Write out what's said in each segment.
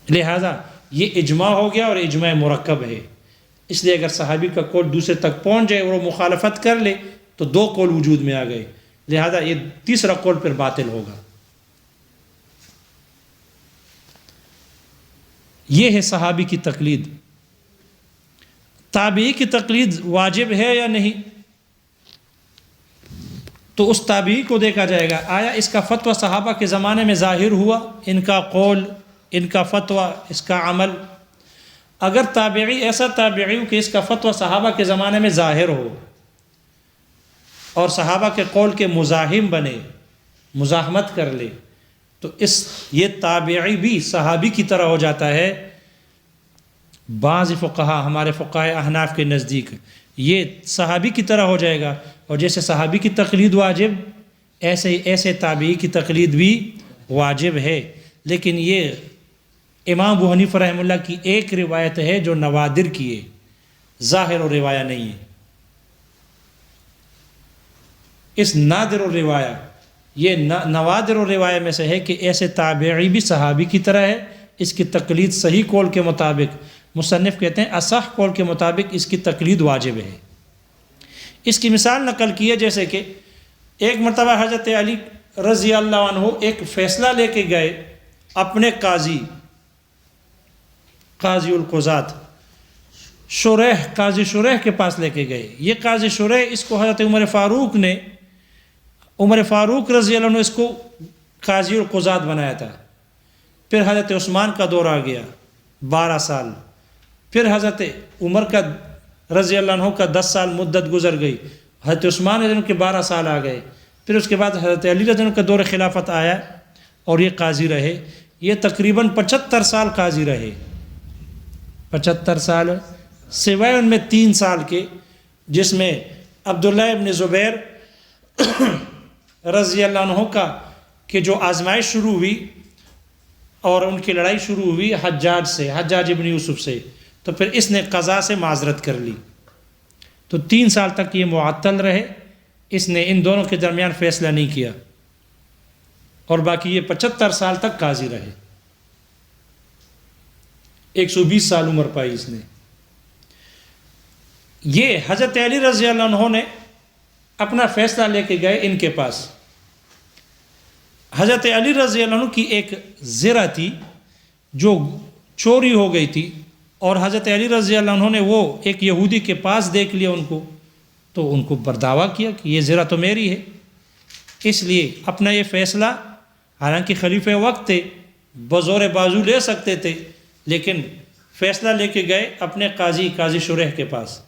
لہٰذا یہ اجماع ہو گیا اور اجماع مرکب ہے، اس لیے اگر صحابی کا قول دوسرے تک پہنچ جائے اور وہ مخالفت کر لے تو دو قول وجود میں آ گئے، لہذا یہ تیسرا قول پھر باطل ہوگا۔ یہ ہے صحابی کی تقلید۔ تابعی کی تقلید واجب ہے یا نہیں؟ تو اس تابعی کو دیکھا جائے گا، آیا اس کا فتویٰ صحابہ کے زمانے میں ظاہر ہوا، ان کا قول، ان کا فتویٰ، اس کا عمل؟ اگر تابعی ایسا تابعی ہو کہ اس کا فتویٰ صحابہ کے زمانے میں ظاہر ہو اور صحابہ کے قول کے مزاحم بنے، مزاحمت کر لے، تو یہ تابعی بھی صحابی کی طرح ہو جاتا ہے۔ بعض فقہا، ہمارے فقہائے احناف کے نزدیک یہ صحابی کی طرح ہو جائے گا، اور جیسے صحابی کی تقلید واجب، ایسے تابعی کی تقلید بھی واجب ہے۔ لیکن یہ امام ابو حنیفہ رحمہ اللہ کی ایک روایت ہے جو نوادر کی ہے، ظاہر و روایہ نہیں ہے۔ اس نادر و روایہ، یہ نوادر و روایہ میں سے ہے کہ ایسے تابعی بھی صحابی کی طرح ہے۔ اس کی تقلید صحیح قول کے مطابق، مصنف کہتے ہیں اصح قول کے مطابق اس کی تقلید واجب ہے۔ اس کی مثال نقل کی ہے، جیسے کہ ایک مرتبہ حضرت علی رضی اللہ عنہ ایک فیصلہ لے کے گئے اپنے قاضی القضات قاضی شریح کے پاس لے کے گئے۔ یہ قاضی شریح، اس کو حضرت عمر فاروق رضی اللہ عنہ اس کو قاضی القضات بنایا تھا۔ پھر حضرت عثمان کا دور آ گیا 12 سال، پھر حضرت عمر کا رضی اللہ عنہ کا 10 سال مدت گزر گئی، حضرت عثمان رضی اللہ عنہ کے 12 سال آ گئے، پھر اس کے بعد حضرت علی رضی اللہ عنہ کا دور خلافت آیا اور یہ قاضی رہے۔ یہ تقریباً 75 سال قاضی رہے، 75 سال، سوائے ان میں 3 سال کے جس میں عبداللہ ابن زبیر رضی اللہ عنہ کا کہ جو آزمائش شروع ہوئی اور ان کی لڑائی شروع ہوئی حجاج ابن یوسف سے، تو پھر اس نے قضا سے معذرت کر لی، تو 3 سال تک یہ معطل رہے، اس نے ان دونوں کے درمیان فیصلہ نہیں کیا، اور باقی یہ 75 سال تک قاضی رہے، 120 سال عمر پائی اس نے۔ یہ حضرت علی رضی اللہ عنہ نے اپنا فیصلہ لے کے گئے ان کے پاس۔ حضرت علی رضی اللہ عنہ کی ایک زرہ تھی جو چوری ہو گئی تھی، اور حضرت علی رضی اللہ عنہ نے وہ ایک یہودی کے پاس دیکھ لیا ان کو، تو ان کو بردعویٰ کیا کہ یہ زرہ تو میری ہے۔ اس لیے اپنا یہ فیصلہ، حالانکہ خلیفہ وقت تھے، بزور بازو لے سکتے تھے، لیکن فیصلہ لے کے گئے اپنے قاضی شریح کے پاس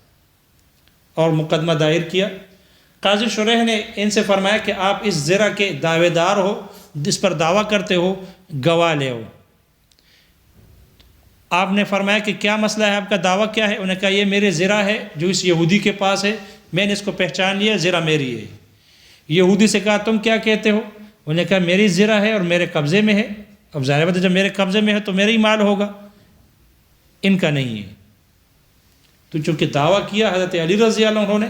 اور مقدمہ دائر کیا۔ قاضی شریح نے ان سے فرمایا کہ آپ اس زرہ کے دعوے دار ہو، جس پر دعویٰ کرتے ہو، گواہ لے ہو۔ آپ نے فرمایا کہ کیا مسئلہ ہے، آپ کا دعویٰ کیا ہے؟ انہوں نے کہا یہ میرے زرہ ہے جو اس یہودی کے پاس ہے، میں نے اس کو پہچان لیا، زرہ میری ہے۔ یہودی سے کہا تم کیا کہتے ہو؟ انہوں نے کہا میری زرہ ہے اور میرے قبضے میں ہے۔ اب ظاہر بات ہے جب میرے قبضے میں ہے تو میرا ہی مال ہوگا، ان کا نہیں ہے۔ تو چونکہ دعویٰ کیا حضرت علی رضی اللہ عنہ نے،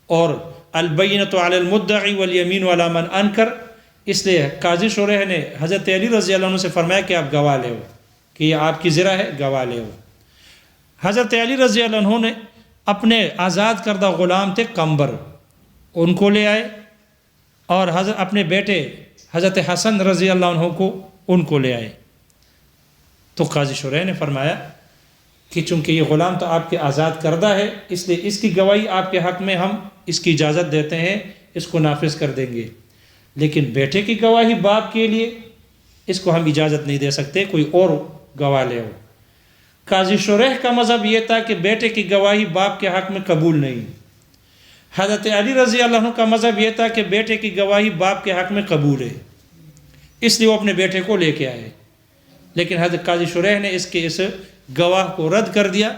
اور البینۃ علی المدعی والیمین علی من انکر، اس لیے قاضی شریح نے حضرت علی رضی اللہ عنہ سے فرمایا کہ آپ گواہ لے ہو کہ یہ آپ کی زرہ ہے، گواہ لے ہو۔ حضرت علی رضی اللہ عنہ نے اپنے آزاد کردہ غلام تھے قمبر، ان کو لے آئے، اور اپنے بیٹے حضرت حسن رضی اللہ عنہ کو ان کو لے آئے۔ تو قاضی شریح نے فرمایا کہ چونکہ یہ غلام تو آپ کے آزاد کردہ ہے، اس لیے اس کی گواہی آپ کے حق میں ہم اس کی اجازت دیتے ہیں، اس کو نافذ کر دیں گے، لیکن بیٹے کی گواہی باپ کے لیے اس کو ہم اجازت نہیں دے سکتے، کوئی اور گواہ لے ہو۔ قاضی شریح کا مذہب یہ تھا کہ بیٹے کی گواہی باپ کے حق میں قبول نہیں۔ حضرت علی رضی اللہ عنہ کا مذہب یہ تھا کہ بیٹے کی گواہی باپ کے حق میں قبول ہے، اس لیے وہ اپنے بیٹے کو لے کے آئے۔ لیکن حضرت قاضی شریح نے اس گواہ کو رد کر دیا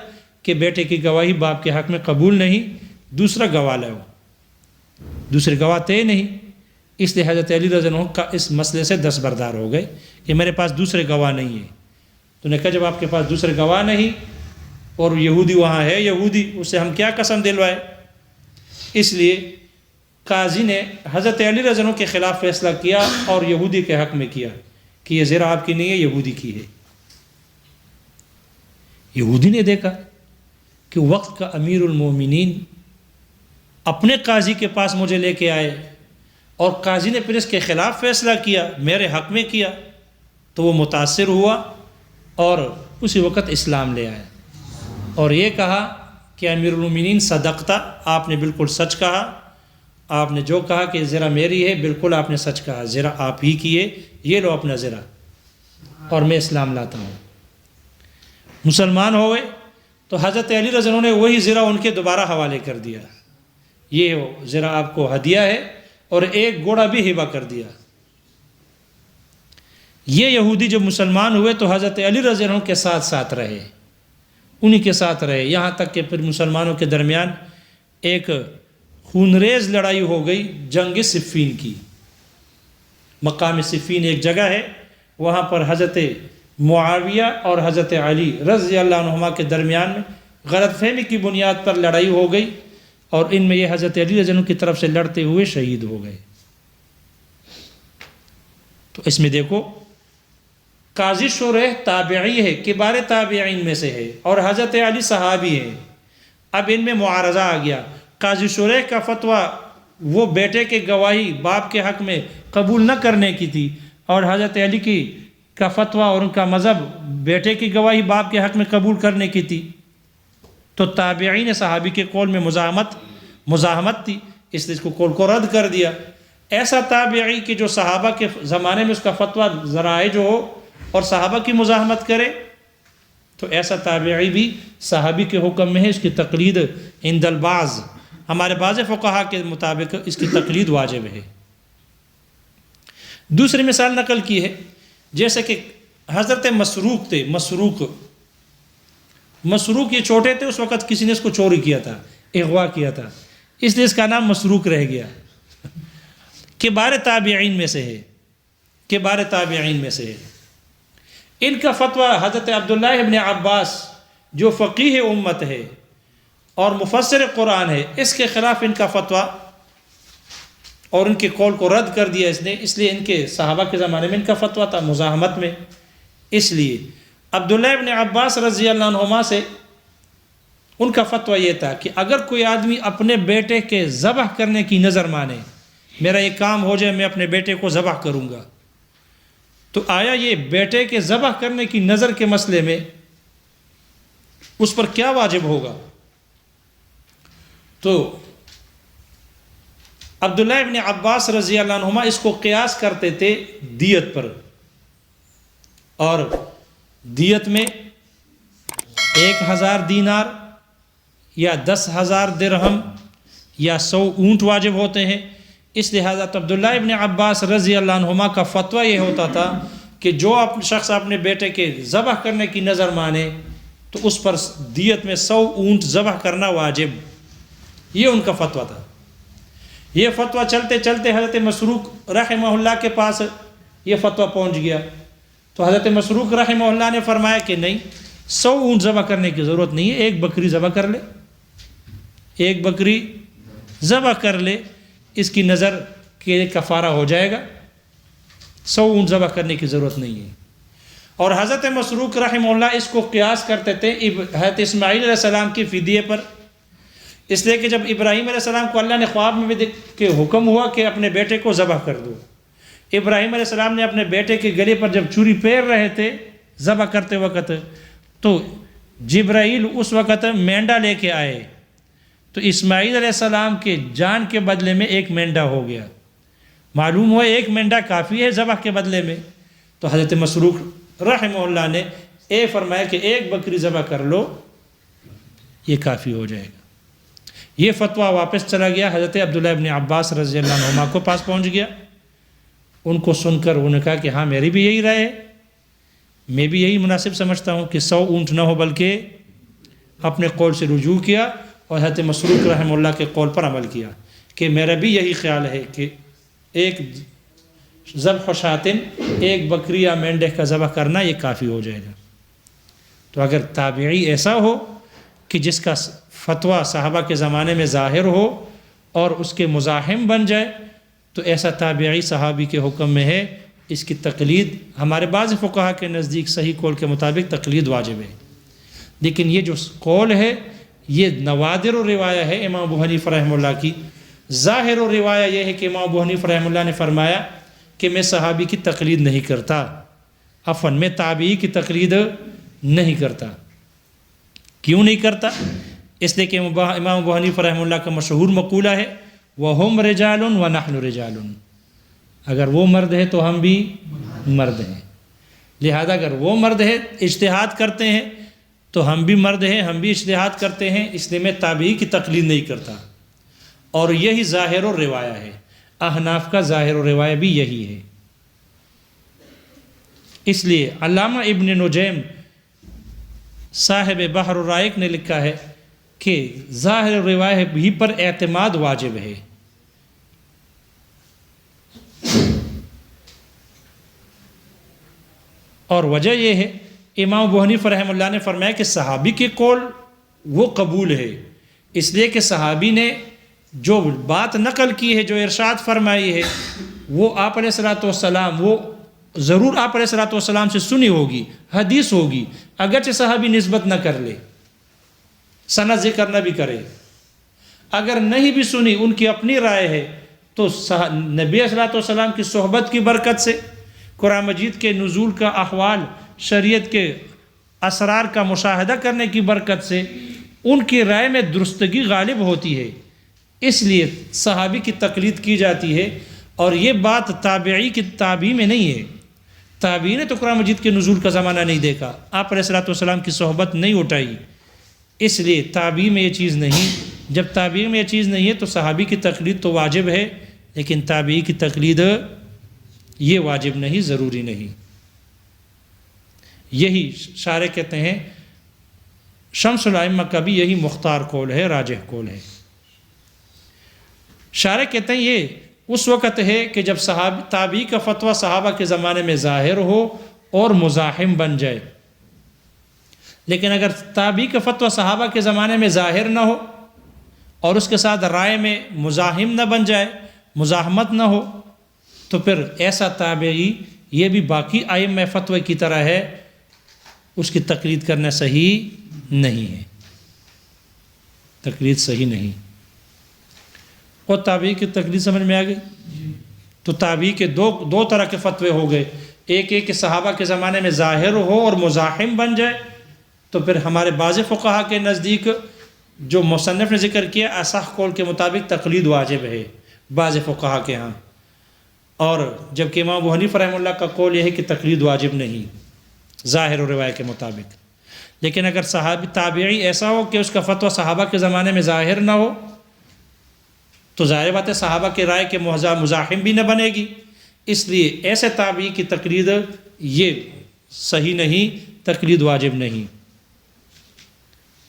کہ بیٹے کی گواہی باپ کے حق میں قبول نہیں، دوسرا گواہ لے ہو، دوسرے گواہ تھے نہیں، اس لیے حضرت علی رضی اللہ عنہ کا اس مسئلے سے دستبردار ہو گئے کہ میرے پاس دوسرے گواہ نہیں ہے۔ تو نے کہا جب آپ کے پاس دوسرے گواہ نہیں اور یہودی وہاں ہے، یہودی، اس سے ہم کیا قسم دلوائے؟ اس لیے قاضی نے حضرت علی رضی اللہ عنہ کے خلاف فیصلہ کیا اور یہودی کے حق میں کیا کہ یہ زرہ آپ کی نہیں ہے، یہودی کی ہے۔ یہودی نے دیکھا کہ وقت کا امیر المومنین اپنے قاضی کے پاس مجھے لے کے آئے اور قاضی نے پھر اس کے خلاف فیصلہ کیا، میرے حق میں کیا، تو وہ متاثر ہوا اور اسی وقت اسلام لے آیا اور یہ کہا کہ امیر المومنین صدقتا، آپ نے بالکل سچ کہا، آپ نے جو کہا کہ زرہ میری ہے بالکل آپ نے سچ کہا، زرہ آپ ہی کی ہے، یہ لو اپنا زرہ اور میں اسلام لاتا ہوں۔ مسلمان ہو گئے تو حضرت علی رضی اللہ عنہ نے وہی زرہ ان کے دوبارہ حوالے کر دیا، یہ زرہ آپ کو ہدیہ ہے، اور ایک گھوڑا بھی ہبہ کر دیا۔ یہ یہودی جب مسلمان ہوئے تو حضرت علی رضی اللہ عنہ کے ساتھ ساتھ رہے، انہی کے ساتھ رہے، یہاں تک کہ پھر مسلمانوں کے درمیان ایک خونریز لڑائی ہو گئی، جنگ صفین کی۔ مقام صفین ایک جگہ ہے، وہاں پر حضرت معاویہ اور حضرت علی رضی اللہ عنہما کے درمیان میں غلط فہمی کی بنیاد پر لڑائی ہو گئی، اور ان میں یہ حضرت علی رضی اللہ عنہ کی طرف سے لڑتے ہوئے شہید ہو گئے۔ تو اس میں دیکھو قاضی شریح تابعی ہے، کبار تابعین میں سے ہے، اور حضرت علی صحابی ہے۔ اب ان میں معارضہ آ گیا، قاضی شریح کا فتویٰ وہ بیٹے کے گواہی باپ کے حق میں قبول نہ کرنے کی تھی، اور حضرت علی کا فتویٰ اور ان کا مذہب بیٹے کی گواہی باپ کے حق میں قبول کرنے کی تھی۔ تو تابعین صحابی کے قول میں مزاحمت تھی، اس لیے اس کو قول کو رد کر دیا۔ ایسا تابعی کہ جو صحابہ کے زمانے میں اس کا فتویٰ ذرائع جو ہو اور صحابہ کی مزاحمت کرے، تو ایسا تابعی بھی صحابی کے حکم میں ہے، اس کی تقلید عند البعض، ہمارے بعض فقہا کے مطابق اس کی تقلید واجب ہے۔ دوسری مثال نقل کی ہے، جیسے کہ حضرت مسروق تھے، مسروق یہ چھوٹے تھے، اس وقت کسی نے اس کو چوری کیا تھا، اغوا کیا تھا، اس لیے اس کا نام مسروق رہ گیا۔ کبار تابعین میں سے ہے، کبار تابعین میں سے ہے۔ ان کا فتویٰ حضرت عبداللہ ابن عباس جو فقیہ امت ہے اور مفسر قرآن ہے، اس کے خلاف ان کا فتویٰ اور ان کے قول کو رد کر دیا اس نے، اس لیے ان کے صحابہ کے زمانے میں ان کا فتویٰ تھا مزاحمت میں۔ اس لیے عبداللہ ابن عباس رضی اللہ عنہما سے ان کا فتویٰ یہ تھا کہ اگر کوئی آدمی اپنے بیٹے کے ذبح کرنے کی نظر مانے، میرا یہ کام ہو جائے میں اپنے بیٹے کو ذبح کروں گا، تو آیا یہ بیٹے کے ذبح کرنے کی نظر کے مسئلے میں اس پر کیا واجب ہوگا؟ تو عبداللہ ابن عباس رضی اللہ عنہما اس کو قیاس کرتے تھے دیت پر، اور دیت میں 1000 دینار یا 10,000 درہم یا 100 اونٹ واجب ہوتے ہیں۔ اس لحاظ عبداللہ ابن عباس رضی اللہ عنہما کا فتویٰ یہ ہوتا تھا کہ جو شخص اپنے بیٹے کے ذبح کرنے کی نظر مانے تو اس پر دیت میں 100 اونٹ ذبح کرنا واجب، یہ ان کا فتویٰ تھا۔ یہ فتویٰ چلتے چلتے حضرت مسروق رحمہ اللہ کے پاس یہ فتویٰ پہنچ گیا، تو حضرت مسروق رحمہ اللہ نے فرمایا کہ نہیں، 100 اونٹ ذبح کرنے کی ضرورت نہیں ہے، ایک بکری ذبح کر لے، ایک بکری ذبح کر لے، اس کی نظر کے کفارہ ہو جائے گا، 100 اونٹ ذبح کرنے کی ضرورت نہیں ہے۔ اور حضرت مسروق رحمہ اللہ اس کو قیاس کرتے تھے حضرت اسماعیل علیہ السلام کی فدیے پر، اس لیے کہ جب ابراہیم علیہ السلام کو اللہ نے خواب میں بھی کہ حکم ہوا کہ اپنے بیٹے کو ذبح کر دو، ابراہیم علیہ السلام نے اپنے بیٹے کے گلے پر جب چھری پھیر رہے تھے ذبح کرتے وقت، تو جبرائیل اس وقت مینڈا لے کے آئے، تو اسماعیل علیہ السلام کے جان کے بدلے میں ایک مینڈا ہو گیا۔ معلوم ہوا ایک مینڈا کافی ہے ذبح کے بدلے میں، تو حضرت مسروق رحمہ اللہ نے فرمایا کہ ایک بکری ذبح کر لو، یہ کافی ہو جائے گا۔ یہ فتویٰ واپس چلا گیا، حضرت عبداللہ ابن عباس رضی اللہ عنہما کو پاس پہنچ گیا۔ ان کو سن کر انہوں نے کہا کہ ہاں میری بھی یہی رائے ہے، میں بھی یہی مناسب سمجھتا ہوں کہ 100 اونٹ نہ ہو بلکہ اپنے قول سے رجوع کیا، اور حضرت مسروق رحمہ اللہ کے قول پر عمل کیا کہ میرا بھی یہی خیال ہے کہ ایک ذبح شاتن، ایک بکری یا مینڈے کا ذبح کرنا یہ کافی ہو جائے گا۔ تو اگر تابعی ایسا ہو کہ جس کا فتویٰ صحابہ کے زمانے میں ظاہر ہو اور اس کے مزاحم بن جائے، تو ایسا تابعی صحابی کے حکم میں ہے، اس کی تقلید ہمارے بعض فقہا کے نزدیک صحیح قول کے مطابق تقلید واجب ہے۔ لیکن یہ جو قول ہے یہ نوادر و روایہ ہے امام ابو حنیفہ رحمہ اللہ کی. ظاہر و روایہ یہ ہے کہ امام ابو حنیفہ رحمہ اللہ نے فرمایا کہ میں صحابی کی تقلید نہیں کرتا، میں تابعی کی تقلید نہیں کرتا. کیوں نہیں کرتا؟ اس لیے کہ امام ابو حنیفہ رحمہ اللہ کا مشہور مقولہ ہے وَهُمْ رِجَالٌ وَنَحْنُ رِجَالٌ، اگر وہ مرد ہے تو ہم بھی مرد ہیں. لہذا اگر وہ مرد ہے اجتہاد کرتے ہیں تو ہم بھی مرد ہیں، ہم بھی اجتہاد کرتے ہیں، اس لیے میں تابعی کی تقلید نہیں کرتا. اور یہی ظاہر و روایہ ہے، احناف کا ظاہر و روایہ بھی یہی ہے. اس لیے علامہ ابن نجیم صاحب بحر الرائق نے لکھا ہے کہ ظاہر روایہ بھی پر اعتماد واجب ہے. اور وجہ یہ ہے امام ابو حنیفہ رحمہ اللہ نے فرمایا کہ صحابی کے قول وہ قبول ہے، اس لیے کہ صحابی نے جو بات نقل کی ہے، جو ارشاد فرمائی ہے، وہ آپ علیہ الصلوۃ والسلام وہ ضرور آپ علیہ الصلوۃ والسلام سے سنی ہوگی، حدیث ہوگی، اگرچہ صحابی نسبت نہ کر لے، سند ذکر نہ بھی کرے. اگر نہیں بھی سنی، ان کی اپنی رائے ہے، تو نبی علیہ الصلوۃ والسلام کی صحبت کی برکت سے، قرآن مجید کے نزول کا احوال، شریعت کے اسرار کا مشاہدہ کرنے کی برکت سے ان کی رائے میں درستگی غالب ہوتی ہے، اس لیے صحابی کی تقلید کی جاتی ہے. اور یہ بات تابعی کی تابعی میں نہیں ہے. تابعی نے تو قرآن مجید کے نزول کا زمانہ نہیں دیکھا، آپ علیہ الصلوۃ والسلام کی صحبت نہیں اٹھائی، اس لیے تابعی میں یہ چیز نہیں. جب تابعی میں یہ چیز نہیں ہے تو صحابی کی تقلید تو واجب ہے، لیکن تابعی کی تقلید یہ واجب نہیں، ضروری نہیں. یہی شارح کہتے ہیں، شمس الائمہ کا بھی یہی مختار قول ہے، راجح قول ہے. شارح کہتے ہیں یہ اس وقت ہے کہ جب تابعی کا فتویٰ صحابہ کے زمانے میں ظاہر ہو اور مزاحم بن جائے. لیکن اگر تابعی کا فتویٰ صحابہ کے زمانے میں ظاہر نہ ہو اور اس کے ساتھ رائے میں مزاحم نہ بن جائے، مزاحمت نہ ہو، تو پھر ایسا تابعی یہ بھی باقی ائمہ فتوی کی طرح ہے، اس کی تقلید کرنا صحیح نہیں ہے، تقلید صحیح نہیں. اور تابعی کی تقلید سمجھ میں آ گئی؟ تو تابعی کے دو طرح کے فتوے ہو گئے. ایک کہ صحابہ کے زمانے میں ظاہر ہو اور مزاحم بن جائے، تو پھر ہمارے بعض فقہا کے نزدیک جو مصنف نے ذکر کیا اصح قول کے مطابق تقلید واجب ہے بعض فقہا کے ہاں. اور جبکہ امام ابو حنیفہ رحمہ اللہ کا قول یہ ہے کہ تقلید واجب نہیں ظاہر و روایت کے مطابق. لیکن اگر صحابی تابعی ایسا ہو کہ اس کا فتویٰ صحابہ کے زمانے میں ظاہر نہ ہو، تو ظاہر بات ہے صحابہ کی رائے کے مزاحم بھی نہ بنے گی، اس لیے ایسے تابعی کی تقلید یہ صحیح نہیں، تقلید واجب نہیں.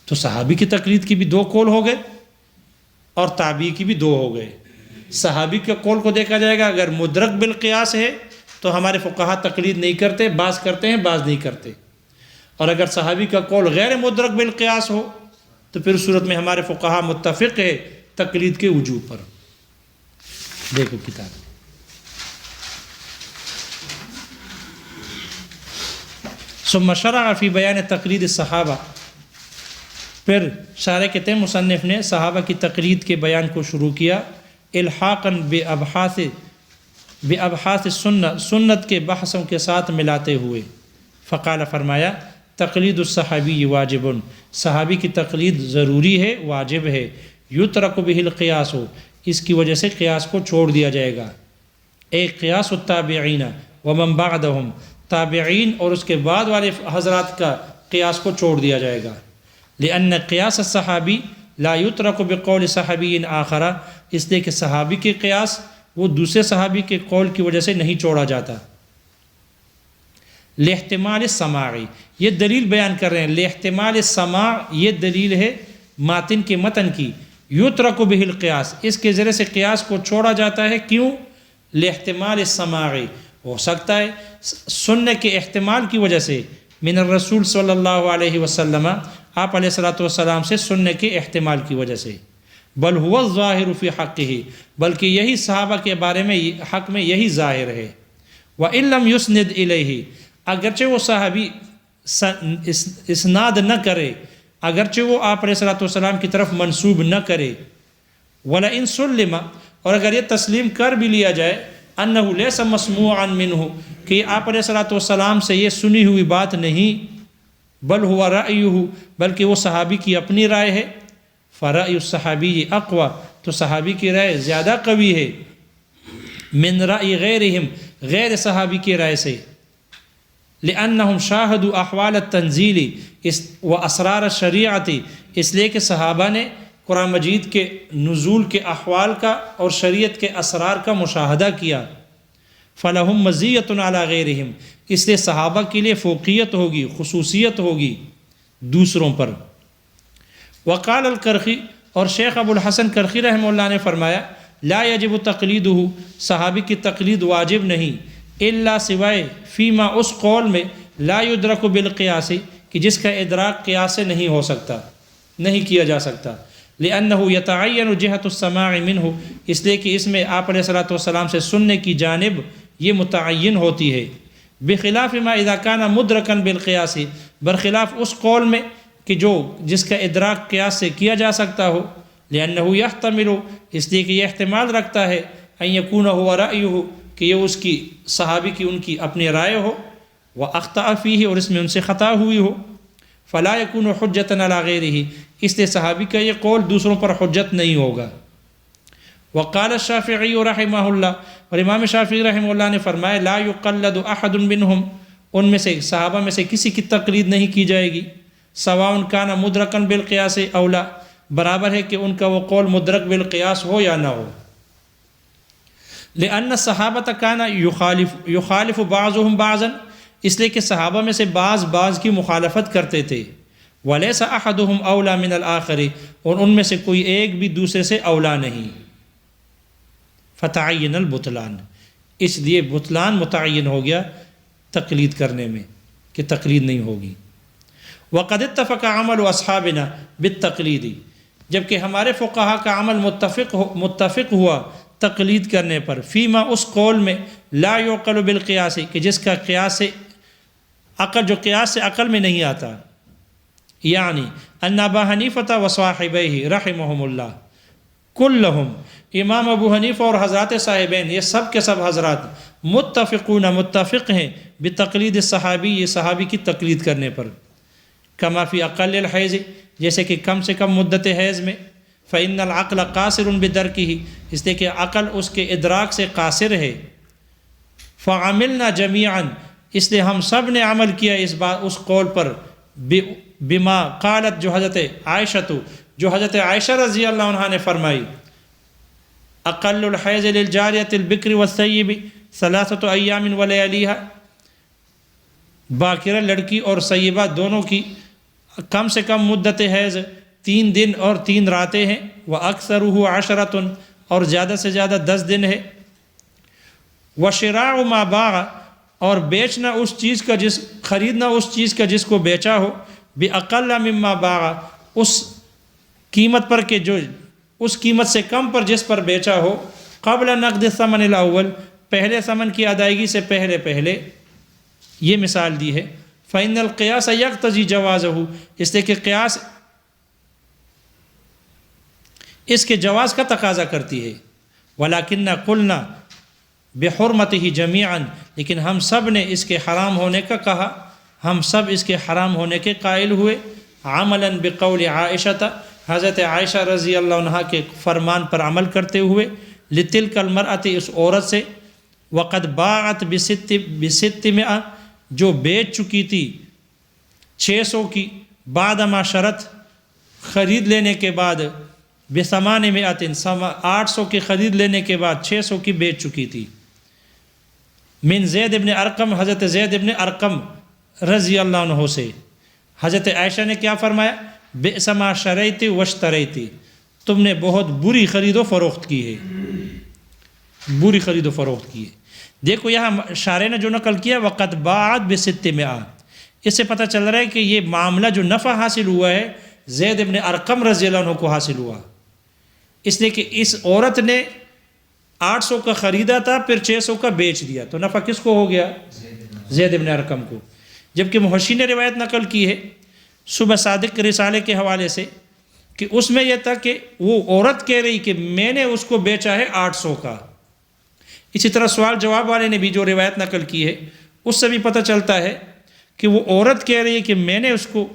تو صحابی کی تقلید کی بھی دو قول ہو گئے اور تابعی کی بھی دو ہو گئے. صحابی کے قول کو دیکھا جائے گا، اگر مدرک بالقیاس ہے تو ہمارے فقہا تقلید نہیں کرتے، بعض کرتے ہیں بعض نہیں کرتے. اور اگر صحابی کا قول غیر مدرک بالقیاس ہو تو پھر صورت میں ہمارے فقہا متفق ہے تقلید کے وجوب پر. دیکھو کتاب ثم شرع فی بیان تقلید الصحابہ. پھر شارح کہتے ہیں مصنف نے صحابہ کی تقلید کے بیان کو شروع کیا الحاقاً بابحاث سنت کے بحثوں کے ساتھ ملاتے ہوئے. فقال فرمایا تقلید الصحابی واجب، صحابی کی تقلید ضروری ہے، واجب ہے. یترک بہ القیاس، اس کی وجہ سے قیاس کو چھوڑ دیا جائے گا. ایک قیاس التابعین ومن بعدہم، تابعین اور اس کے بعد والے حضرات کا قیاس کو چھوڑ دیا جائے گا. لأن قیاس الصحابی لا یترک بقول صحابی آخر، اس لیے کہ صحابی کے قیاس وہ دوسرے صحابی کے قول کی وجہ سے نہیں چھوڑا جاتا. لاحتمال السماع، یہ دلیل بیان کر رہے ہیں. لاحتمال السماع یہ دلیل ہے ماتن کے متن کی. یترک بہ القیاس، اس کے ذریعے سے قیاس کو چھوڑا جاتا ہے. کیوں؟ لاحتمال السماع، ہو سکتا ہے سننے کے احتمال کی وجہ سے من الرسول صلی اللہ علیہ وسلم، آپ علیہ الصلوۃ والسلام سے سننے کے احتمال کی وجہ سے. بل هو الظاہر فی حقہ، بلکہ یہی صحابہ کے بارے میں حق میں یہی ظاہر ہے. وان لم یسند الیہ، اگرچہ وہ صحابی اسناد نہ کرے، اگرچہ وہ آپ علیہ الصلوۃ والسلام کی طرف منسوب نہ کرے۔ وَلَئِن سُلِّمَ، اور اگر یہ تسلیم کر بھی لیا جائے، أَنَّهُ لَيْسَ مَسْمُوعًا مِّنْهُ، کہ آپ علیہ الصلوۃ والسلام سے یہ سنی ہوئی بات نہیں، بل ہوا رأیہ، بلکہ وہ صحابی کی اپنی رائے ہے، فرأی الصحابی اقوی، تو صحابی کی رائے زیادہ قوی ہے، من رأی غیرہم، غیر صحابی کی رائے سے، لأنہم شاہدوا احوال التنزیل و اسرار الشریعت، اس لیے کہ صحابہ نے قرآن مجید کے نزول کے احوال کا اور شریعت کے اسرار کا مشاہدہ کیا، فلہم مزیۃ علی غیرہم، اس لیے صحابہ کے لیے فوقیت ہوگی، خصوصیت ہوگی دوسروں پر۔ وقال الکرخی، اور شیخ ابو الحسن کرخی رحمہ اللہ نے فرمایا، لا یجب تقلیدہ، صحابی کی تقلید واجب نہیں، الا سوائے فیما، اس قول میں، لا یدرک بالقیاس، کہ جس کا ادراک قیاس سے نہیں ہو سکتا، نہیں کیا جا سکتا، لأنہ یتعین جہت السماع منہ، اس لیے کہ اس میں آپ علیہ الصلوۃ والسلام سے سننے کی جانب یہ متعین ہوتی ہے، بخلاف ما اذا کان مدرکا بالقیاس، برخلاف اس قول میں کہ جس کا ادراک قیاس سے کیا جا سکتا ہو، لأنہ یحتمل، اس لیے کہ یہ احتمال رکھتا ہے، ان یکون هو رأیہ، کہ یہ اس کی صحابی کی ان کی اپنی رائے ہو، واخطأ فیہ، اور اس میں ان سے خطا ہوئی ہو، فلا یکون حجۃ علی غیرہ، اس لیے صحابی کا یہ قول دوسروں پر حجت نہیں ہوگا۔ وقال الشافعی رحمہ اللہ، اور امام شافعی رحمہ اللہ نے فرمایا، لا یقلد احد منہم، ان میں سے صحابہ میں سے کسی کی تقلید نہیں کی جائے گی، سواء کان مدرکا بالقیاس او لا، برابر ہے کہ ان کا وہ قول مدرک بالقیاس ہو یا نہ ہو، لأن الصحابۃ کان یخالف بعضهم بعضا، اس لیے کہ صحابہ میں سے بعض کی مخالفت کرتے تھے، ولیس احدهم اولا من الآخر، اور ان میں سے کوئی ایک بھی دوسرے سے اولا نہیں، فتعین البطلان، اس لیے بطلان متعین ہو گیا تقلید کرنے میں، کہ تقلید نہیں ہوگی۔ وقد اتفق عمل اصحابنا بالتقلید، جبکہ ہمارے فقہا کا عمل متفق ہوا تقلید کرنے پر، فیما، اس قول میں، لا یعقل بالقیاس، کہ جس کا قیاس سے عقل، جو قیاس سے عقل میں نہیں آتا، یعنی ان ابا حنیفہ وصاحبیہ رحمہم اللہ کلہم، امام ابو حنیفہ اور حضرات صاحبین، یہ سب کے سب حضرات متفقون، متفق ہیں، بتقلید الصحابی، یہ صحابی کی تقلید کرنے پر، کما فی اقل الحیض، جیسے کہ کم سے کم مدت حیض میں، فإن العقل قاصر بدرکہ، اس لیے کہ عقل اس کے ادراک سے قاصر ہے، فعملنا جمیعا، اس لیے ہم سب نے عمل کیا اس قول پر، بما قالت، جو حضرت عائشہ رضی اللہ عنہ نے فرمائی، اقل الحیض للجاریۃ البکر والثیب ثلاثۃ ایام ولیالیہا، باکرہ لڑکی اور سیبہ دونوں کی کم سے کم مدت حیض 3 دن اور 3 راتیں ہیں، وَأَكْثَرُهُ عَشْرَةٌ، اور زیادہ سے زیادہ 10 دن ہے، وَشِرَاعُ مَا بَاعَ، اور بیچنا اس چیز کا خریدنا اس چیز کا جس کو بیچا ہو، بِأَقَلَّ مِمَّا بَاعَ، اس قیمت پر کہ جو اس قیمت سے کم پر جس پر بیچا ہو، قبل نقد الثمن الاول، پہلے ثمن کی ادائیگی سے پہلے، یہ مثال دی ہے، فإن القیاس یقتضی جوازہ، اس لیے کہ قیاس اس کے جواز کا تقاضا کرتی ہے، ولیکننا قلنا بحرمتہ جمیعا، لیکن ہم سب نے اس کے حرام ہونے کا کہا، ہم سب اس کے حرام ہونے کے قائل ہوئے، عملا بقول عائشہ، حضرت عائشہ رضی اللہ عنہ کے فرمان پر عمل کرتے ہوئے، لتلک المرأۃ، اس عورت سے، وقد باعت ب600، جو بیچ چکی تھی 600 کی، بعد ما شرط، خرید لینے کے بعد، ب800، 800 کی خرید لینے کے بعد 600 کی بیچ چکی تھی، من زید ابن ارقم، حضرت زید ابن ارقم رضی اللہ عنہ سے، حضرت عائشہ نے کیا فرمایا، بئس ما شریت واشتریت، تم نے بہت بری خرید و فروخت کی ہے، بری خرید و فروخت کی ہے۔ دیکھو یہاں شارح نے جو نقل کیا، وقت باعت ب600، اس سے پتہ چل رہا ہے کہ یہ معاملہ جو نفع حاصل ہوا ہے زید ابن ارقم رضی اللہ عنہ کو حاصل ہوا، اس لیے کہ اس عورت نے 800 کا خریدا تھا، پھر 600 کا بیچ دیا، تو نفع کس کو ہو گیا؟ زید ابن ارقم کو۔ جبکہ محشی نے روایت نقل کی ہے صبح صادق رسالے کے حوالے سے کہ اس میں یہ تھا کہ وہ عورت کہہ رہی کہ میں نے اس کو بیچا ہے 800 کا۔ اسی طرح سوال جواب والے نے بھی جو روایت نقل کی ہے اس سے بھی پتہ چلتا ہے کہ وہ عورت کہہ رہی ہے کہ میں نے اس کو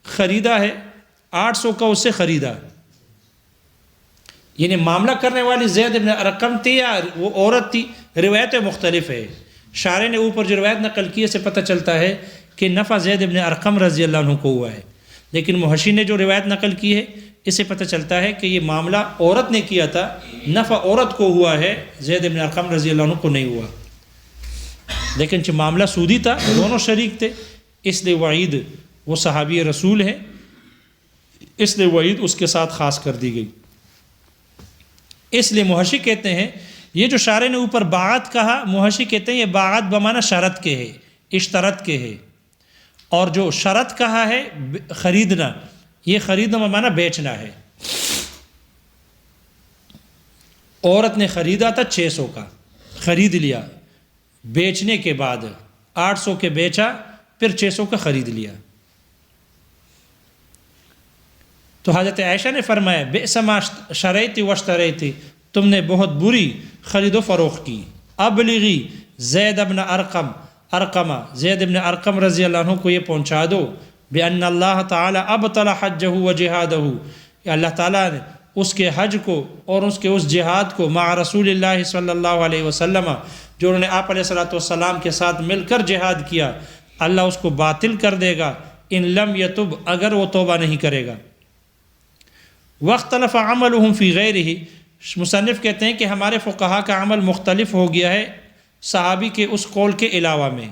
خریدا ہے 800 کا، اس سے خریدا۔ یعنی معاملہ کرنے والی زید بن ارقم تھی یا وہ عورت تھی، روایتیں مختلف ہے۔ شارح نے اوپر جو روایت نقل کی ہے سے پتہ چلتا ہے کہ نفع زید بن ارقم رضی اللہ عنہ کو ہوا ہے، لیکن محشی نے جو روایت نقل کی ہے اس سے پتہ چلتا ہے کہ یہ معاملہ عورت نے کیا تھا، نفع عورت کو ہوا ہے، زید بن ارقم رضی اللہ عنہ کو نہیں ہوا۔ لیکن جو معاملہ سودی تھا، دونوں شریک تھے، اس لیے وعید وہ صحابی رسول ہے، اس لیے وعید اس کے ساتھ خاص کر دی گئی۔ اس لیے محشی کہتے ہیں یہ جو شارح نے اوپر باعت کہا، محشی کہتے ہیں یہ باعت بمعنی شرط کے ہے، اشترط کے ہے، اور جو شرط کہا ہے خریدنا، یہ خریدنا بمعنی بیچنا ہے۔ عورت نے خریدا تھا 600 کا، خرید لیا، بیچنے کے بعد 800 کے بیچا، پھر 600 کا خرید لیا۔ تو حضرت عائشہ نے فرمایا بئس ما شریتی واشتریتی، تم نے بہت بری خرید و فروخت کی۔ ابلغی زید بن ارقمہ، زید بن ارقم رضی اللہ عنہ کو یہ پہنچا دو بأن اللہ تعالی ابطل حجہ و جہادہ، کہ اللہ تعالیٰ نے اس کے حج کو اور اس کے اس جہاد کو مع رسول اللہ صلی اللہ علیہ وسلم، جو انہوں نے آپ علیہ الصلوۃ والسلام کے ساتھ مل کر جہاد کیا، اللہ اس کو باطل کر دے گا ان لم یتب، اگر وہ توبہ نہیں کرے گا۔ واختلف عملهم فی غیرہ، مصنف کہتے ہیں کہ ہمارے فقہا کا عمل مختلف ہو گیا ہے صحابی کے اس قول کے علاوہ میں۔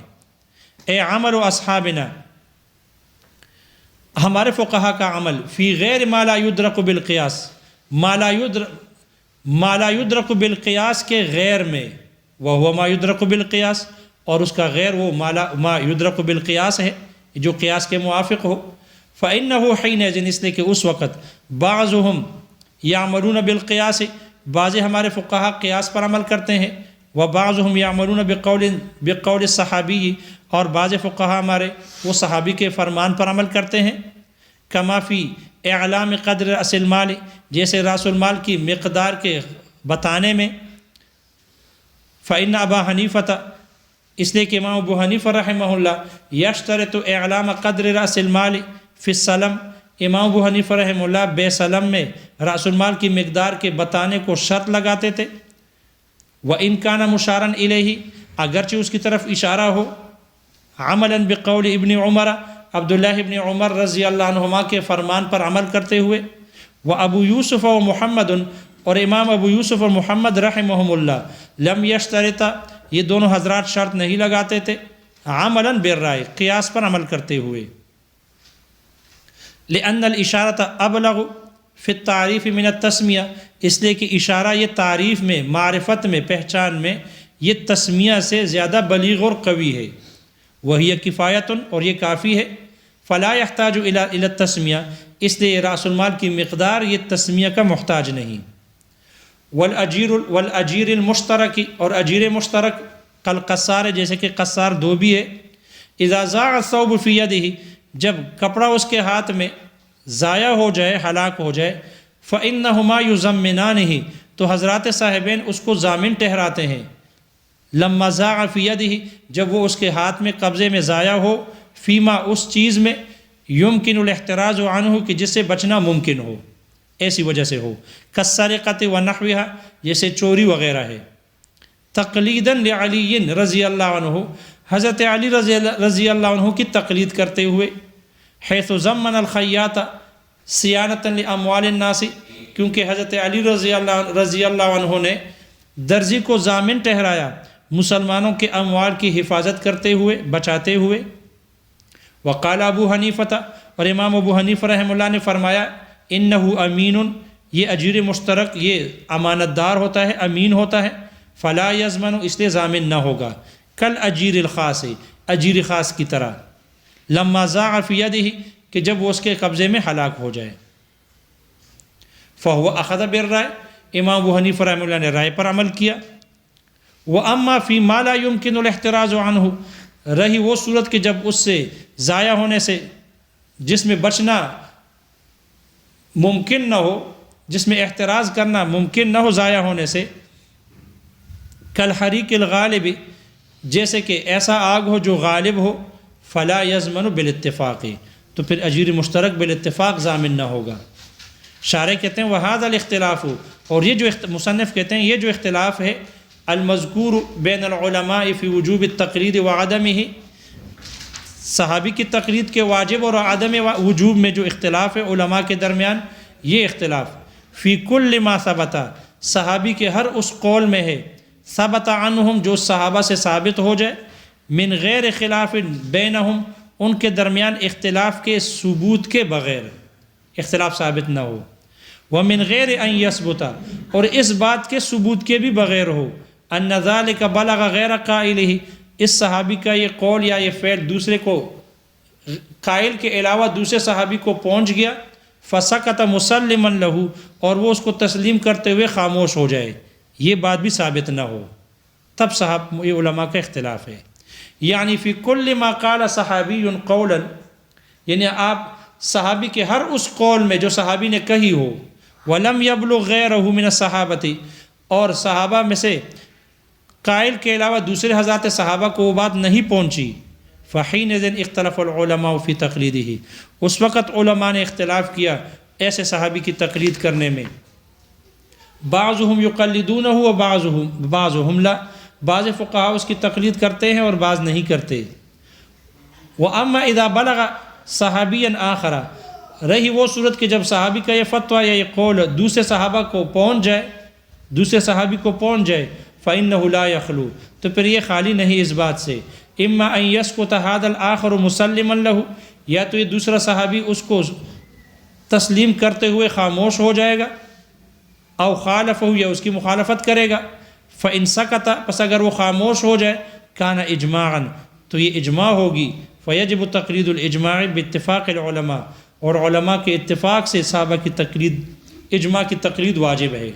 اے عمل و اصحابنا، ہمارے فقہا کا عمل فی غیر ما لا یدرک بالقیاس، ما لا یدرک بالقیاس کے غیر میں، وہو ما یدرک بالقیاس، اور اس کا غیر وہ ما یدرک بالقیاس ہے جو قیاس کے موافق ہو۔ فإنه حینئذ، اس لیے کہ اس وقت بعضهم یعملون بالقیاس، بعض ہمارے فقہا قیاس پر عمل کرتے ہیں، وبعضهم یعملون بقول الصحابی، اور بعض فقہا ہمارے وہ صحابی کے فرمان پر عمل کرتے ہیں۔ کما فی اعلام قدر رأس المال، جیسے راس المال کی مقدار کے بتانے میں۔ فإن ابا حنیفہ، اس لیے کہ امام ابو حنیفہ رحمہ اللہ یشترط اعلام قدر رأس المال فی السلم، امام ابو حنیفہ رحمہ اللہ بے سلم میں رأس المال کی مقدار کے بتانے کو شرط لگاتے تھے۔ وَإِن كَانَ مُشَارًا إِلَيْهِ، اگرچہ اس کی طرف اشارہ ہو، عملاً بقول ابن عمر، عبداللہ ابن عمر رضی اللہ عنہما کے فرمان پر عمل کرتے ہوئے۔ وَأَبُو يُوسُف ومحمد، اور امام ابو یوسف اور محمد رحمہم اللہ لم یشترطا، یہ دونوں حضرات شرط نہیں لگاتے تھے، عملاً بالرائے، قیاس پر عمل کرتے ہوئے۔ لأن الاشارۃ ابلغ فی التعریف من التسمیہ، اس لیے کہ اشارہ یہ تعریف میں، معرفت میں، پہچان میں یہ تسمیہ سے زیادہ بلیغ اور قوی ہے۔ وہی کفایت، اور یہ کافی ہے۔ فلا یحتاج الی التسمیہ، اس لیے راس المال کی مقدار یہ تسمیہ کا محتاج نہیں۔ والاجیر المشترک، اور اجیر مشترک کالقصار، جیسے کہ قصار دھوبی ہے۔ اذا ضاع الثوب فی یدہ، جب کپڑا اس کے ہاتھ میں ضائع ہو جائے، ہلاک ہو جائے، فإنہما یضمنانہ، تو حضرات صاحبین اس کو ضامن ٹھہراتے ہیں۔ لما ضاع فی یدہ، جب وہ اس کے ہاتھ میں قبضے میں ضائع ہو، فیما، اس چیز میں، یمکن الاحتراز عنہ، کہ جس سے بچنا ممکن ہو، ایسی وجہ سے ہو، کالسرقۃ ونحوہا، جیسے چوری وغیرہ ہے۔ تقلیداً لعلی رضی اللہ عنہ، حضرت علی رضی اللہ عنہ کی تقلید کرتے ہوئے۔ حیث ضمن الخیاط صیانۃ لاموال الناس، کیونکہ حضرت علی رضی اللہ عنہ نے درزی کو ضامن ٹھہرایا مسلمانوں کے اموال کی حفاظت کرتے ہوئے، بچاتے ہوئے۔ وقال ابو حنیفہ، اور امام ابو حنیفہ رحمہ اللہ نے فرمایا انہ امین، یہ اجیر مشترک یہ امانت دار ہوتا ہے، امین ہوتا ہے۔ فلا یضمن، اس لیے ضامن نہ ہوگا، کل اجیر الخاص، اجیر خاص کی طرح، لما ضاع فی یدہ، کہ جب وہ اس کے قبضے میں ہلاک ہو جائے۔ فہو اخذ بالرائے، امام ابو حنیفہ رحمہ اللہ نے رائے پر عمل کیا۔ واما فی ما لا یمکن الاحتراز عنہ، رہی وہ صورت کہ جب اس سے ضائع ہونے سے جس میں بچنا ممکن نہ ہو، جس میں احتراز کرنا ممکن نہ ہو ضائع ہونے سے، کالحریق الغالب، جیسے کہ ایسا آگ ہو جو غالب ہو، فلا یضمن بالاتفاق، تو پھر اجیر مشترک بالاتفاق ضامن نہ ہوگا۔ شارح کہتے ہیں وہذا الاختلاف، اور یہ جو مصنف کہتے ہیں یہ جو اختلاف ہے، المذکور بین العلماء فی وجوب التقلید وعدمہ، صحابی کی تقلید کے واجب اور عدم وجوب میں جو اختلاف ہے علماء کے درمیان، یہ اختلاف فی کل ما ثبت، صحابی کے ہر اس قول میں ہے، ثبت عنہم، جو صحابہ سے ثابت ہو جائے، من غیر خلاف بینہم، ان کے درمیان اختلاف کے ثبوت کے بغیر، اختلاف ثابت نہ ہو، ومن غیر ان یثبت، اور اس بات کے ثبوت کے بھی بغیر ہو، ان ذلک بلغ غیر قائلہ، اس صحابی کا یہ قول یا یہ فعل دوسرے کو، قائل کے علاوہ دوسرے صحابی کو پہنچ گیا، فسکت مسلما لہ، اور وہ اس کو تسلیم کرتے ہوئے خاموش ہو جائے، یہ بات بھی ثابت نہ ہو، تب یہ علماء کا اختلاف ہے۔ یعنی فی کل ما قال صحابی قولا، یعنی آپ صحابی کے ہر اس قول میں جو صحابی نے کہی ہو، ولم یبلغ غیرہ من الصحابۃ، اور صحابہ میں سے قائل کے علاوہ دوسرے حضرات صحابہ کو وہ بات نہیں پہنچی، فحینئذ اختلف العلماء فی تقلیدہ، اس وقت علماء نے اختلاف کیا ایسے صحابی کی تقلید کرنے میں، بعضهم یقلدونہ و بعضهم لا، بعض فقہاء اس کی تقلید کرتے ہیں اور بعض نہیں کرتے۔ وَأَمَّا إِذَا بَلَغَ صَحَابِيًّا آخَرَ، رہی وہ صورت کہ جب صحابی کا یہ فتویٰ یا یہ قول دوسرے صحابہ کو پہنچ جائے، دوسرے صحابی کو پہنچ جائے، فَإِنَّهُ لَا يَخْلُو، تو پھر یہ خالی نہیں اس بات سے، اِمَّا أَن يَسْكُتَ هَذَا الْآخَرُ مُسَلِّمًا لَهُ، یا تو یہ دوسرا صحابی اس کو تسلیم کرتے ہوئے خاموش ہو جائے گا، او خالفہ، یا اس کی مخالفت کرے گا، فَإِن سَكَتَ، پس اگر وہ خاموش ہو جائے، كَانَ إِجْمَاعًا، تو یہ اجماع ہوگی، فَيَجِبُ تَقْلِيدُ الْإِجْمَاعِ بِاتِّفَاقِ الْعُلَمَاء، اور علماء کے اتفاق سے صحابہ کی تقلید، اجماع کی تقلید واجب ہے۔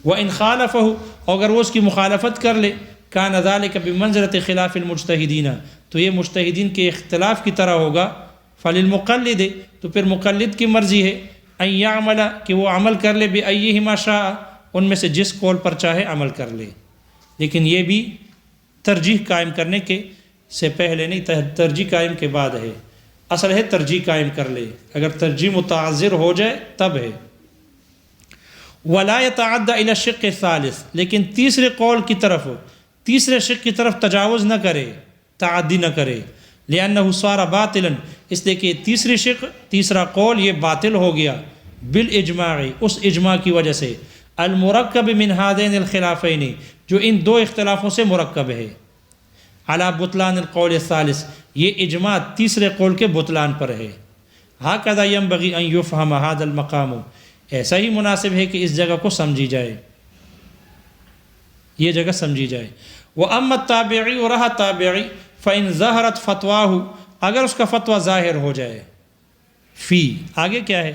وَإِن خَالَفَهُ، اگر وہ اس کی مخالفت کر لے، كَانَ ذَلِكَ بِمَنزِلَةِ خِلَافِ الْمُجْتَهِدِينَ، تو یہ مجتہدین کے اختلاف کی طرح ہوگا، فَلِلْمُقَلِّدِ، تو پھر مقلد کی مرضی ہے، أَن يَعْمَلَ، کہ وہ عمل کر لے، بِأَيِّهِمَا شَاءَ، ان میں سے جس قول پر چاہے عمل کر لے، لیکن یہ بھی ترجیح قائم کرنے کے سے پہلے نہیں، ترجیح قائم کے بعد ہے، اصل ہے ترجیح قائم کر لے، اگر ترجیح متعذر ہو جائے تب ہے۔ وَلَا يَتَعَدَّ إِلَى الشِّقِّ الثَّالِثِ، لیکن تیسرے قول کی طرف، تیسرے شق کی طرف تجاوز نہ کرے، تعدی نہ کرے، لِأَنَّهُ صَارَ بَاطِلًا، اس لیے کہ تیسری شق، تیسرا قول یہ باطل ہو گیا، بالإجماع، اس اجماع کی وجہ سے، المرکب من هذین الخلافین، جو ان دو اختلافوں سے مرکب ہے، علی بطلان القول الثالث، یہ اجماع تیسرے قول کے بطلان پر ہے۔ هكذا ينبغي ان يفهم هذا المقام، ایسا ہی مناسب ہے کہ اس جگہ کو سمجھی جائے، یہ جگہ سمجھی جائے۔ وَأَمَّا التَّابِعِي، اور رہا تابعی، فَإِن ظَهَرَتْ فَتْوَاهُ، اگر اس کا فتویٰ ظاہر ہو جائے، فی آگے کیا ہے،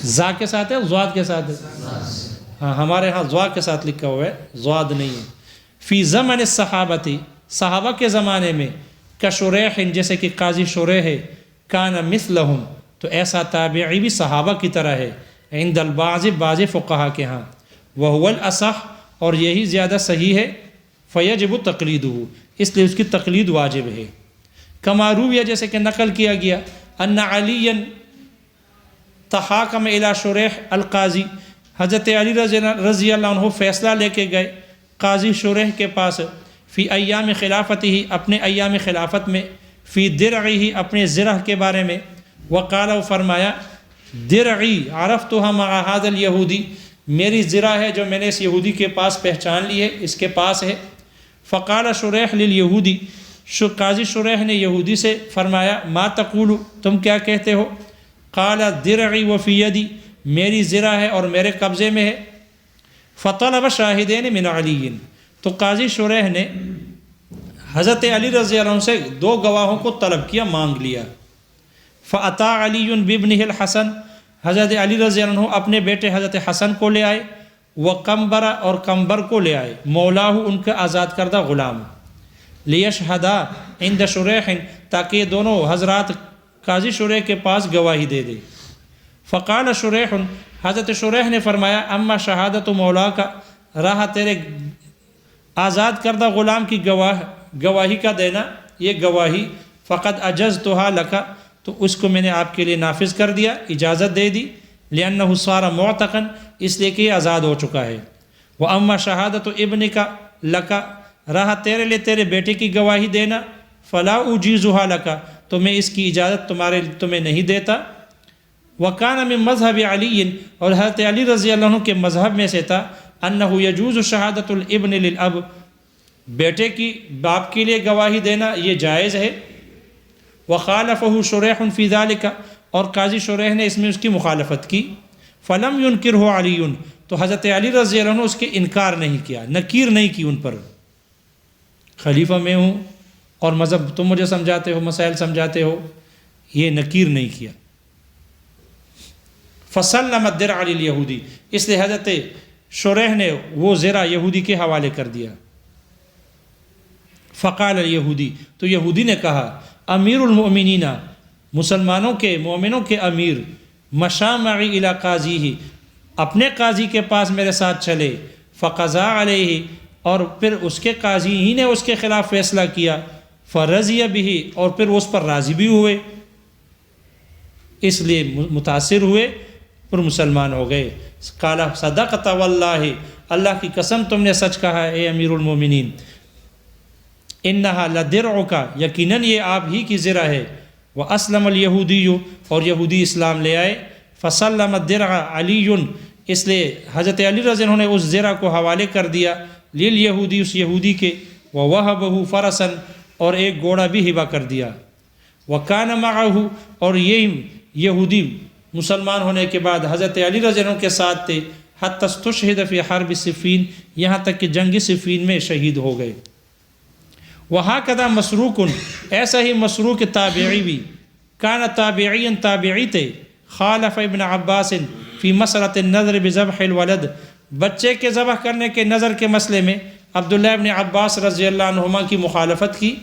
زا کے ساتھ ہے، ضاد کے ساتھ ہے، ہاں ہمارے ہاں ضاد کے ساتھ لکھا ہوا ہے، ضاد نہیں ہے، فی زمن الصحابتی، صحابہ کے زمانے میں، کشریح، جیسے کہ قاضی شریح ہے، کان مثلہم، تو ایسا تابعی بھی صحابہ کی طرح ہے، عند البعض، بعض فقہا کے ہاں، وہو الاصح، اور یہی زیادہ صحیح ہے، فیجب تقلیدہ، اس لیے اس کی تقلید واجب ہے۔ کما رویہ، جیسے کہ نقل کیا گیا، ان علی تحاکم الی شریح القاضی، حضرت علی رضی اللہ عنہ فیصلہ لے کے گئے قاضی شریح کے پاس، فی ایام خلافتی، اپنے ایام خلافت میں، فی درعی، اپنے زرہ کے بارے میں، وقال، و فرمایا، درعی عرفتها مع هذا الیہودی، میری زرہ ہے جو میں نے اس یہودی کے پاس پہچان لی ہے، اس کے پاس ہے۔ فقال شریح للیہودی، قاضی شریح نے یہودی سے فرمایا، ما تقول، تم کیا کہتے ہو؟ قال درعی وفی یدی، میری زرہ ہے اور میرے قبضے میں ہے۔ فطلب شاہدین من علی، تو قاضی شریح نے حضرت علی رضی اللہ عنہ سے دو گواہوں کو طلب کیا، مانگ لیا۔ فاتا علی بابنہ الحسن، حضرت علی رضی اللہ عنہ اپنے بیٹے حضرت حسن کو لے آئے، وقمبر، اور قمبر کو لے آئے، مولاہ، ان کا آزاد کردہ غلام، لیشہدا عند شریح، تاکہ یہ دونوں حضرات قاضی شریح کے پاس گواہی دے دے۔ فقال شریح، حضرت شریح نے فرمایا اما شہادت مولا کا، رہا تیرے آزاد کردہ غلام کی گواہی کا دینا، یہ گواہی فقط اجزتها لک، تو اس کو میں نے آپ کے لیے نافذ کر دیا، اجازت دے دی، لأنه صار معتقا، اس لیے کہ یہ آزاد ہو چکا ہے۔ واما شہادت ابنک لک، رہا تیرے لیے تیرے بیٹے کی گواہی دینا، فلا اجیزها لک، تو میں اس کی اجازت تمہیں نہیں دیتا۔ وکان من مذہب علی، اور حضرت علی رضی اللہ عنہ کے مذہب میں سے تھا، انہ یجوز شہادت الابن للاب، بیٹے کی باپ کے لیے گواہی دینا یہ جائز ہے۔ وخالفہ شریح فی ذلک، اور قاضی شریح نے اس میں اس کی مخالفت کی۔ فلم ینکرہ علی، تو حضرت علی رضی اللہ عنہ اس کے انکار نہیں کیا، نکیر نہیں کی ان پر، خلیفہ میں ہوں اور مذہب تم مجھے سمجھاتے ہو، مسائل سمجھاتے ہو، یہ نکیر نہیں کیا۔ فسلم الدرع للیہودی، اس لیے حضرت شریح نے وہ زرہ یہودی کے حوالے کر دیا۔ فقال الیہودی، تو یہودی نے کہا امیر المؤمنین، مسلمانوں کے مومنوں کے امیر، مشى معی الی قاضیہ، اپنے قاضی کے پاس میرے ساتھ چلے، فقضى علیہ، اور پھر اس کے قاضی ہی نے اس کے خلاف فیصلہ کیا، فرضی بہ، اور پھر اس پر راضی بھی ہوئے، اس لیے متاثر ہوئے، پھر مسلمان ہو گئے۔ قال صدقت واللہ، اللہ کی قسم تم نے سچ کہا ہے اے امیر المومنین، انہا لدرعک، یقیناً یہ آپ ہی کی زرہ ہے، واسلم الیہودی، اور یہودی اسلام لے آئے، فسلم الدرع علی، اس لیے حضرت علی رضی اللہ عنہ نے اس زرہ کو حوالے کر دیا لیلیہودی، اس یہودی کے، ووہبہ فرسا، اور ایک گھوڑا بھی ہبہ کر دیا، وکان معہ، اور یہ یہودی مسلمان ہونے کے بعد حضرت علی رضی اللہ عنہ کے ساتھ تھے، حتی استشہد فی حرب صفین، یہاں تک کہ جنگ صفین میں شہید ہو گئے۔ وہکذا مسروق، ایسا ہی مسروق تابعی بھی، کان تابعی، تابعی تھے، خالف ابن عباس فی مسئلۃ النذر بذبح الولد، بچے کے ذبح کرنے کے نظر کے مسئلے میں عبداللہ ابن عباس رضی اللہ عنہما کی مخالفت کی۔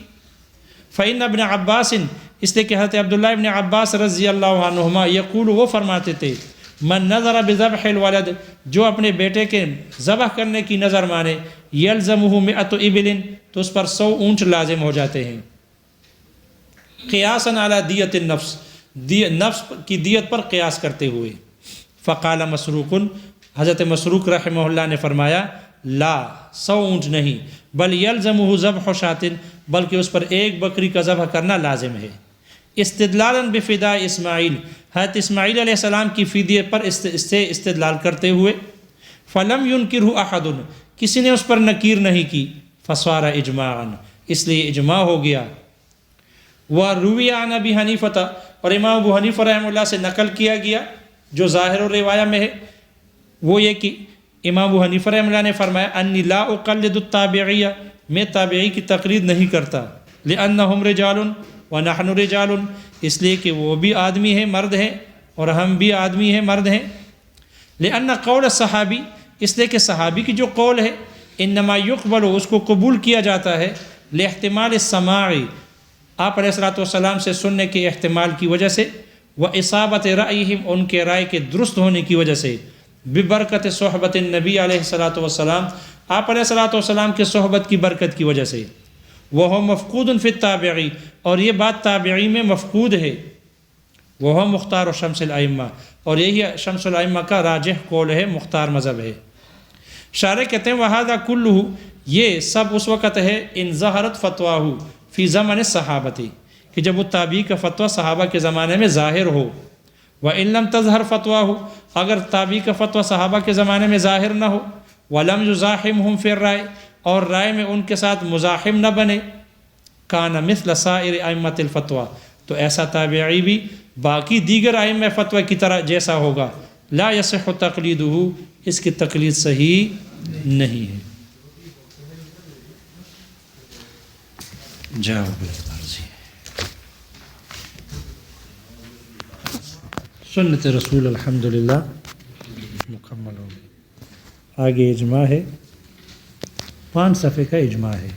فإن ابن عباس، اس لیے کہ حضرت عبداللہ ابن عباس رضی اللہ عنہما یقول، وہ فرماتے تھے، من نظر بذبح الولد، جو اپنے بیٹے کے ذبح کرنے کی نظر مانے، یلزمہ مئۃ ابل، تو اس پر 100 اونٹ لازم ہو جاتے ہیں، قیاسا علی دیت النفس، نفس کی دیت پر قیاس کرتے ہوئے۔ فقال مسروق، حضرت مسروق رحمہ اللہ نے فرمایا، لا، 100 اونٹ نہیں، بل یلزمہ ذبح شاۃ، بلکہ اس پر ایک بکری کا ذبح کرنا لازم ہے۔ استدلالا بفداء اسماعیل، حضرت اسماعیل علیہ السلام کی فدیے پر سے استدلال کرتے ہوئے۔ فلم ینکرہ احد، کسی نے اس پر نکیر نہیں کی، فصار اجماعا، اس لیے اجماع ہو گیا۔ وروی عن ابی حنیفہ، اور امام ابو حنیفہ رحمہ اللہ سے نقل کیا گیا، جو ظاہر و روایہ میں ہے وہ یہ کہ امام ابو حنیفہ رحمہ اللہ نے فرمایا، انی لا اقلد التابعیہ، میں تابعی کی تقلید نہیں کرتا، لأنہم رجال ونحن رجال، اس لیے کہ وہ بھی آدمی ہیں، مرد ہیں، اور ہم بھی آدمی ہیں، مرد ہیں۔ لأن قول الصحابی، اس لیے کہ صحابی کی جو قول ہے، انما یقبل، اس کو قبول کیا جاتا ہے، لاحتمال السماع، آپ علیہ الصلوۃ والسلام سے سننے کے احتمال کی وجہ سے، واصابت رأیہم، ان کے رائے کے درست ہونے کی وجہ سے، ببرکت صحبت النبی علیہ الصلوۃ والسلام، آپ علیہ الصلوۃ والسلام کے صحبت کی برکت کی وجہ سے، وہ مفقود فی التابعی، اور یہ بات تابعی میں مفقود ہے، وہ مختار شمس الائمہ، اور یہی شمس الائمہ کا راجح قول ہے، مختار مذہب ہے۔ شارح کہتے ہیں وہذا کلہ، یہ سب اس وقت ہے، ان ظہرت فتواہ فی زمن الصحابتی، کہ جب وہ تابعی کا فتویٰ صحابہ کے زمانے میں ظاہر ہو، وَإِن لَمْ تَظْهَرْ فَتْوَاهُ، اگر تابعی کا فتویٰ صحابہ کے زمانے میں ظاہر نہ ہو، وَلَمْ يُزَاحِمْهُمْ فِي الرَّائِ، اور رائے میں ان کے ساتھ مزاحم نہ بنے، كَانَ مِثْلَ سَائِرِ أَئِمَّةِ الْفَتْوَى، تو ایسا تابعی بھی باقی دیگر ائمہ فتویٰ کی طرح جیسا ہوگا، لا يصح تقلیدہ، اس کی تقلید صحیح نہیں ہے۔ جاؤ بالعرضی، سنت رسول الحمدللہ مکمل ہو گئی۔ آگے اجماع ہے، 5 صفحے کا اجماع ہے۔